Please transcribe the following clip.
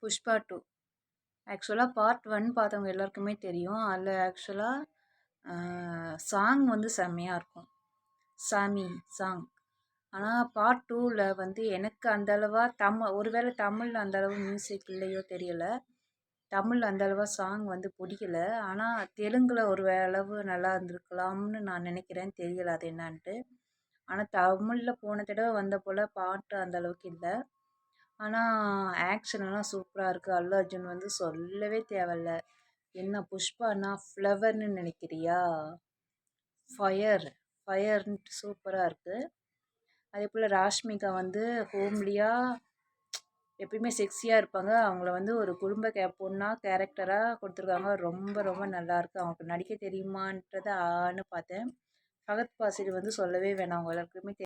புஷ்பா 2 ஆக்சுவலாக பார்ட் 1 பார்த்தவங்க எல்லாருக்குமே தெரியும். அதில் ஆக்சுவலாக சாங் வந்து செம்மையாக இருக்கும். சாமி சாங். ஆனால் பார்ட் 2ல் வந்து எனக்கு அந்த அளவா ஒருவேளை தமிழில் அந்த அளவு மியூசிக் இல்லையோ தெரியல. தமிழ் அந்த அளவா சாங் வந்து பிடிக்கல. ஆனால் தெலுங்கில் ஒரு அளவு நல்லா இருந்திருக்கலாம்னு நான் நினைக்கிறேன். தெரியல அது என்னான்ட்டு. ஆனால் தமிழில் போன தடவை வந்த போல் பாட்டு அந்த அளவுக்கு இல்லை. ஆனால் ஆக்ஷன்லாம் சூப்பராக இருக்குது. அல்லு அர்ஜுன் வந்து சொல்லவே தேவையில்ல. என்ன புஷ்பானா ஃப்ளவர்னு நினைக்கிறியா? ஃபயர்ன்ட்டு சூப்பராக இருக்குது. அதே போல் ராஷ்மிகா வந்து ஹோம்லியாக எப்பயுமே செக்ஸியாக இருப்பாங்க. அவங்கள வந்து ஒரு குடும்ப பொண்ணாக கேரக்டராக கொடுத்துருக்காங்க. ரொம்ப ரொம்ப நல்லாயிருக்கு. அவங்களுக்கு நடிக்க தெரியுமான்றதை பார்த்தேன். ஃபகத் ஃபாசில் வந்து சொல்லவே வேணாம். அவங்க எல்லாருக்குமே